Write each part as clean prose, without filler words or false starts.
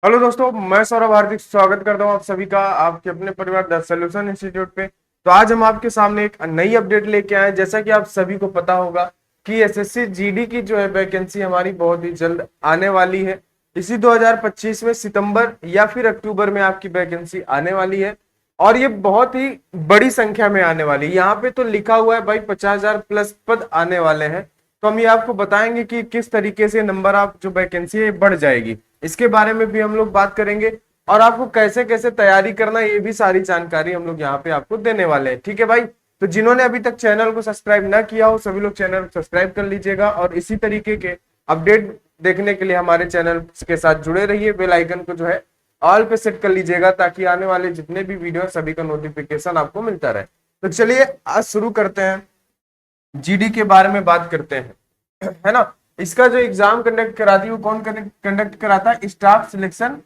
Hello दोस्तों, मैं सौरभ हार्दिक स्वागत करता हूं आप सभी का आपके अपने परिवार द सॉल्यूशन इंस्टीट्यूट पे। तो आज हम आपके सामने एक नई अपडेट लेके आए हैं। जैसा कि आप सभी को पता होगा कि एसएससी जीडी की जो है वैकेंसी हमारी बहुत ही जल्द आने वाली है। इसी 2025 में सितंबर या फिर अक्टूबर में आपकी वैकेंसी आने वाली है और ये बहुत ही बड़ी संख्या में आने वाली है। यहाँ पे तो लिखा हुआ है भाई 50,000 प्लस पद आने वाले हैं। तो हम ये आपको बताएंगे कि किस तरीके से नंबर आप जो वैकेंसी है बढ़ जाएगी, इसके बारे में भी हम लोग बात करेंगे और आपको कैसे कैसे तैयारी करना ये भी सारी जानकारी हम लोग यहाँ पे आपको देने वाले हैं। ठीक है भाई, तो जिन्होंने अभी तक चैनल को सब्सक्राइब ना किया हो सभी लोग चैनल को सब्सक्राइब कर लीजिएगा और इसी तरीके के अपडेट देखने के लिए हमारे चैनल के साथ जुड़े रहिए। बेल आइकन को जो है ऑल पे सेट कर लीजिएगा ताकि आने वाले जितने भी वीडियो सभी का नोटिफिकेशन आपको मिलता रहे। तो चलिए आज शुरू करते हैं, जीडी के बारे में बात करते हैं, है ना। इसका जो एग्जाम कंडक्ट कराती है वो कौन कंडक्ट कराता है? स्टाफ सिलेक्शन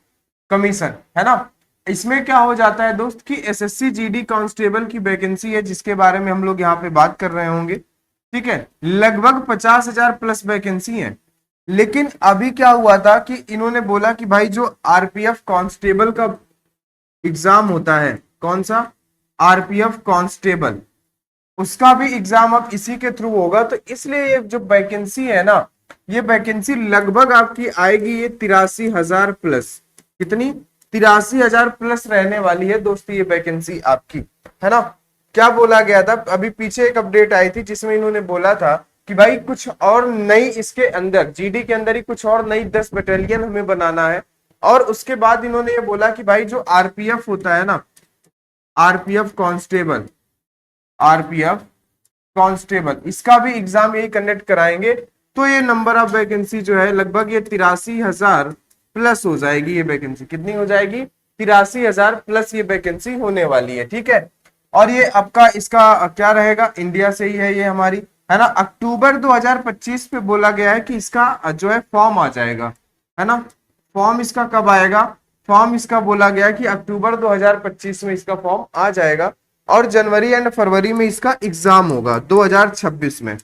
कमीशन, है ना। इसमें क्या हो जाता है दोस्त कि एसएससी जीडी कांस्टेबल की वैकेंसी है जिसके बारे में हम लोग यहाँ पे बात कर रहे होंगे। ठीक है, लगभग 50,000 प्लस वैकेंसी है। लेकिन अभी क्या हुआ था कि इन्होंने बोला कि भाई जो आरपीएफ कांस्टेबल का एग्जाम होता है, कौन सा? आरपीएफ कांस्टेबल, उसका भी एग्जाम अब इसी के थ्रू होगा। तो इसलिए ये जो वैकेंसी है ना, ये वैकेंसी लगभग आपकी आएगी ये 83,000 प्लस। कितनी? 83,000 प्लस रहने वाली है दोस्तों ये वैकेंसी आपकी, है ना। क्या बोला गया था अभी पीछे एक अपडेट आई थी जिसमें इन्होंने बोला था कि भाई कुछ और नई इसके अंदर जीडी के अंदर ही कुछ और नई 10 बटालियन हमें बनाना है। और उसके बाद इन्होंने ये बोला कि भाई जो आरपीएफ होता है ना, आरपीएफ कांस्टेबल, आरपीएफ कांस्टेबल, इसका भी एग्जाम यही कंडक्ट कराएंगे। तो ये नंबर ऑफ वैकेंसी जो है लगभग ये 83,000 प्लस हो जाएगी। ये वैकेंसी कितनी हो जाएगी? 83,000 प्लस ये वैकेंसी होने वाली है। ठीक है, और ये आपका इसका क्या रहेगा? इंडिया से ही है ये हमारी, है ना। अक्टूबर 2025 पे बोला गया है कि इसका जो है फॉर्म आ जाएगा, है ना। फॉर्म इसका कब आएगा? फॉर्म इसका बोला गया कि अक्टूबर 2025 में इसका फॉर्म आ जाएगा और जनवरी एंड फरवरी में इसका एग्जाम होगा 2026 में।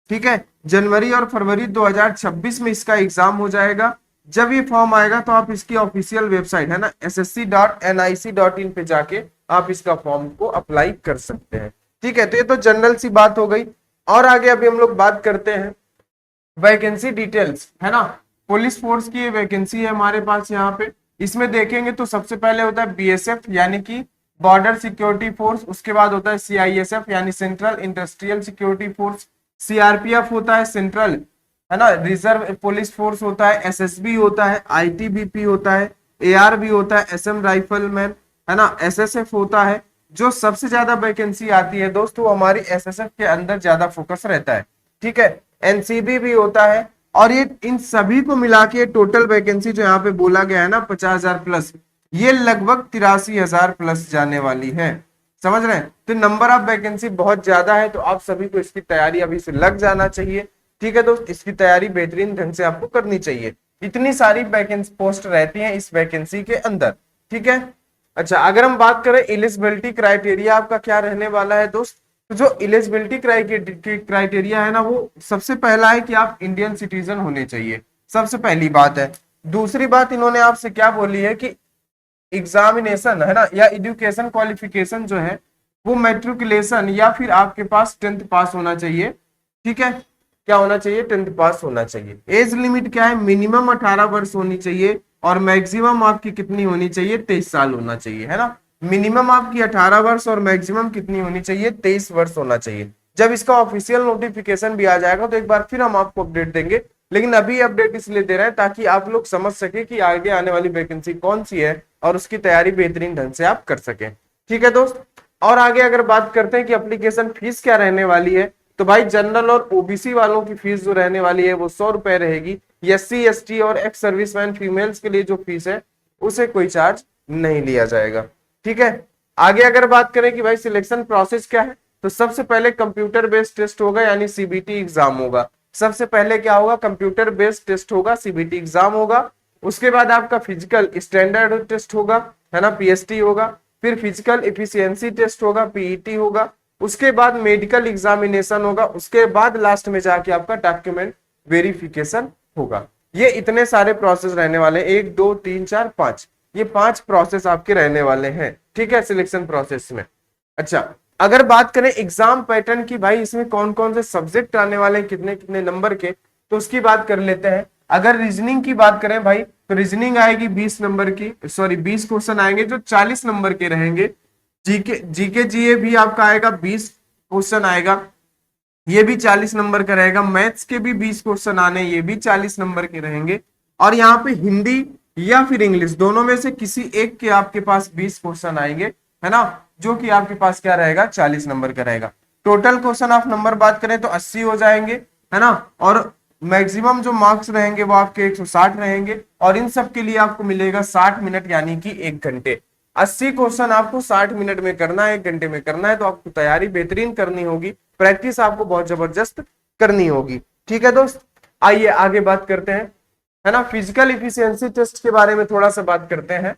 ठीक है, जनवरी और फरवरी 2026 में इसका एग्जाम हो जाएगा। जब ये फॉर्म आएगा तो आप इसकी ऑफिशियल वेबसाइट है ना ssc.nic.in पे जाके आप इसका फॉर्म को अप्लाई कर सकते हैं। ठीक है, तो ये तो जनरल सी बात हो गई। और आगे अभी हम लोग बात करते हैं वैकेंसी डिटेल्स, है ना। पुलिस फोर्स की वैकेंसी है हमारे पास यहाँ पे। इसमें देखेंगे तो सबसे पहले होता है बीएसएफ यानी कि बॉर्डर सिक्योरिटी फोर्स, उसके बाद होता है सीआईएसएफ यानी central industrial security force, CRPF होता है सेंट्रल, है ना, रिजर्व पुलिस फोर्स होता है, एसएसबी होता है, आईटीबीपी होता है, एआरबी होता है, एसएम राइफलमैन, है ना, एसएसएफ होता है। जो सबसे ज्यादा वैकेंसी आती है दोस्तों वो हमारी एसएसएफ के अंदर ज्यादा फोकस रहता है। ठीक है, एनसीबी भी होता है। और ये इन सभी को मिला के टोटल वैकेंसी जो यहाँ पे बोला गया है ना 50,000 प्लस, ये लगभग 83,000 प्लस जाने वाली है। समझ रहे हैं? तो नंबर ऑफ वैकेंसी बहुत ज्यादा है, तो आप सभी को इसकी तैयारी अभी से लग जाना चाहिए। ठीक है दोस्त, इसकी तैयारी बेहतरीन ढंग से आपको करनी चाहिए। इतनी सारी वैकेंसी पोस्ट रहती हैं इस वैकेंसी के अंदर। ठीक है, अच्छा अगर हम बात करें एलिजिबिलिटी क्राइटेरिया आपका क्या रहने वाला है दोस्त, तो जो एलिजिबिलिटी क्राइटेरिया है ना वो सबसे पहला है कि आप इंडियन सिटीजन होने चाहिए, सबसे पहली बात है। दूसरी बात इन्होंने आपसे क्या बोली है कि एग्जामिनेशन, है ना, या एजुकेशन क्वालिफिकेशन जो है वो मैट्रिकुलेशन या फिर आपके पास 10th पास होना चाहिए। ठीक है, क्या होना चाहिए? 10th पास होना चाहिए। एज लिमिट क्या है? मिनिमम 18 वर्ष होनी चाहिए और मैक्सिमम आपकी कितनी होनी चाहिए? 23 साल होना चाहिए, है ना। मिनिमम आपकी 18 वर्ष और मैक्सिमम कितनी होनी चाहिए? 23 वर्ष होना चाहिए। जब इसका ऑफिशियल नोटिफिकेशन भी आ जाएगा तो एक बार फिर हम आपको अपडेट देंगे, लेकिन अभी अपडेट इसलिए दे रहे हैं ताकि आप लोग समझ सके कि आगे आने वाली वैकेंसी कौन सी है और उसकी तैयारी बेहतरीन ढंग से आप कर सकें। ठीक है दोस्त, और आगे अगर बात करते हैं कि एप्लीकेशन फीस क्या रहने वाली है, तो भाई जनरल और ओबीसी वालों की फीस जो रहने वाली है वो 100 रुपए रहेगी। एससी एसटी और एक्स सर्विसमैन फीमेल्स के लिए जो फीस है उसे कोई चार्ज नहीं लिया जाएगा। ठीक है, आगे अगर बात करें कि भाई सिलेक्शन प्रोसेस क्या है, तो सबसे पहले कंप्यूटर बेस्ड टेस्ट होगा यानी सीबीटी एग्जाम होगा। सबसे पहले क्या होगा? कंप्यूटर बेस्ड टेस्ट होगा, सीबीटी एग्जाम होगा। उसके बाद आपका फिजिकल स्टैंडर्ड टेस्ट होगा, है ना, पीएसटी होगा। फिर फिजिकल एफिशिएंसी टेस्ट होगा, पीईटी होगा। उसके बाद मेडिकल एग्जामिनेशन होगा। उसके बाद लास्ट में जाके आपका डॉक्यूमेंट वेरिफिकेशन होगा। ये इतने सारे प्रोसेस रहने वाले हैं, 1 2 3 4 5, ये 5 प्रोसेस आपके रहने वाले हैं, ठीक है, सिलेक्शन प्रोसेस में। अच्छा, अगर बात करें एग्जाम पैटर्न की, भाई इसमें कौन कौन से सब्जेक्ट आने वाले हैं, कितने कितने नंबर के, तो उसकी बात कर लेते हैं। अगर रीजनिंग की बात करें भाई, तो रीजनिंग आएगी 20 नंबर की, सॉरी 20 क्वेश्चन आएंगे जो 40 नंबर के रहेंगे। जीके जीके जीए भी आपका आएगा, 20 क्वेश्चन आएगा, ये भी 40 नंबर का रहेगा। मैथ्स के भी 20 क्वेश्चन आने, ये भी 40 नंबर के रहेंगे। और यहाँ पे हिंदी या फिर इंग्लिश, दोनों में से किसी एक के आपके पास 20 क्वेश्चन आएंगे, है ना, जो कि आपके पास क्या रहेगा, 40 नंबर का रहेगा। टोटल क्वेश्चन ऑफ नंबर बात करें तो 80 हो जाएंगे, है ना, और मैक्सिमम जो मार्क्स रहेंगे वो आपके 160 रहेंगे, और इन सब के लिए आपको मिलेगा 60 मिनट यानी कि 1 घंटे। 80 क्वेश्चन आपको 60 मिनट में करना है, 1 घंटे में करना है, तो आपको तैयारी बेहतरीन करनी होगी, प्रैक्टिस आपको बहुत जबरदस्त करनी होगी, ठीक है दोस्त। आइए आगे बात करते हैं, है ना, फिजिकल इफिशियंसी टेस्ट के बारे में थोड़ा सा बात करते हैं।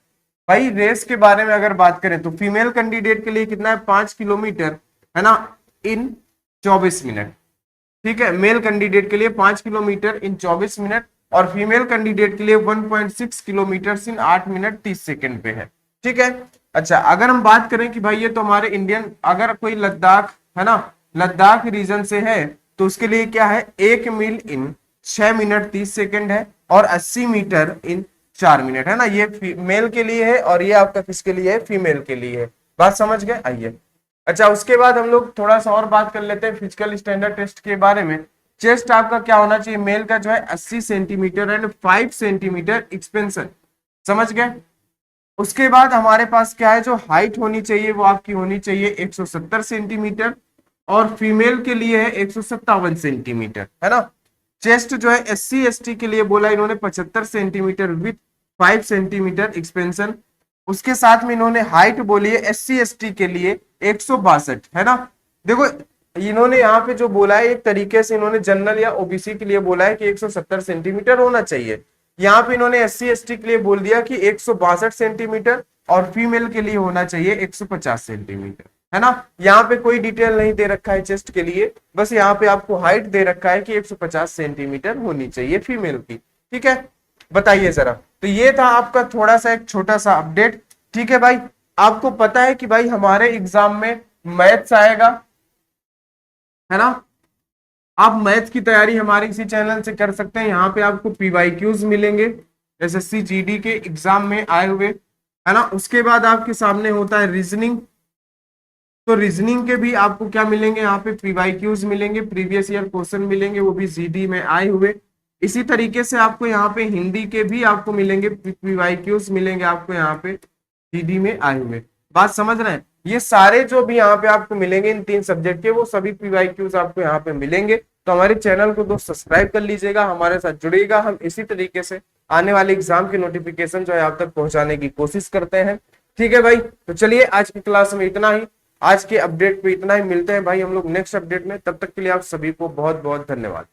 भाई रेस के बारे में अगर बात करें तो फीमेल कैंडिडेट के लिए कितना है, 5 किलोमीटर, है ना, इन 24 मिनट, ठीक है। मेल कैंडिडेट के लिए 5 किलोमीटर इन 24 मिनट, और फीमेल कैंडिडेट के लिए 1.6 किलोमीटर इन 8 मिनट 30 सेकंड पे है, ठीक है। अच्छा, अगर हम बात करें कि भाई ये तो हमारे इंडियन, अगर कोई लद्दाख, है ना, लद्दाख रीजन से है, तो उसके लिए क्या है, 1 मील इन 6 मिनट 30 सेकंड है, और 80 मीटर इन 4 मिनट, है ना। ये मेल के लिए है, और ये आपका किसके लिए है, फीमेल के लिए है। बात समझ गए, आइए। अच्छा, उसके बाद हम लोग थोड़ा सा और बात कर लेते हैं फिजिकल स्टैंडर्ड टेस्ट के बारे में। चेस्ट आपका क्या होना चाहिए, मेल का जो है 80 सेंटीमीटर एंड 5 सेंटीमीटर एक्सपेंशन, समझ गए। उसके बाद हमारे पास क्या है, जो हाइट होनी चाहिए वो आपकी होनी चाहिए 170 सेंटीमीटर, और फीमेल के लिए है 157 सेंटीमीटर, है ना। चेस्ट जो है SC ST के लिए बोला इन्होंने 75 सेंटीमीटर विथ 5 सेंटीमीटर एक्सपेंशन। उसके साथ में इन्होंने हाइट बोली है SC ST के लिए 162, है ना। देखो इन्होंने यहाँ पे जो बोला है, एक तरीके से इन्होंने जनरल या OBC के लिए बोला है कि 170 सेंटीमीटर होना चाहिए। यहाँ पे इन्होंने SC ST के लिए बोल दिया कि 162 सेंटीमीटर, और फीमेल के लिए होना चाहिए 150 सेंटीमीटर, है ना। यहाँ पे कोई डिटेल नहीं दे रखा है चेस्ट के लिए, बस यहाँ पे आपको हाइट दे रखा है कि 150 सेंटीमीटर होनी चाहिए फीमेल की, ठीक है। बताइए जरा, तो ये था आपका थोड़ा सा एक छोटा सा अपडेट, ठीक है भाई। आपको पता है कि भाई हमारे एग्जाम में मैथ्स आएगा, है ना। आप मैथ्स की तैयारी हमारे इसी चैनल से कर सकते हैं। यहाँ पे आपको PYQs मिलेंगे SSC GD के एग्जाम में आए हुए, है ना। उसके बाद आपके सामने होता है रीजनिंग, तो रीजनिंग के भी आपको क्या मिलेंगे, यहाँ पे PYQs मिलेंगे, प्रीवियस ईयर क्वेश्चन मिलेंगे, वो भी GD में आए हुए। इसी तरीके से आपको यहाँ पे हिंदी के भी आपको मिलेंगे, PYQs मिलेंगे आपको यहाँ पे GD में आए हुए। बात समझ रहे हैं, ये सारे जो भी यहाँ पे आपको मिलेंगे इन 3 सब्जेक्ट के, वो सभी PYQs आपको यहाँ पे मिलेंगे। तो हमारे चैनल को दोस्त सब्सक्राइब कर लीजिएगा, हमारे साथ जुड़िएगा। हम इसी तरीके से आने वाले एग्जाम के नोटिफिकेशन जो है आप तक पहुंचाने की कोशिश करते हैं, ठीक है भाई। तो चलिए आज की क्लास में इतना ही, आज के अपडेट पे इतना ही, मिलते हैं भाई हम लोग नेक्स्ट अपडेट में। तब तक के लिए आप सभी को बहुत बहुत धन्यवाद।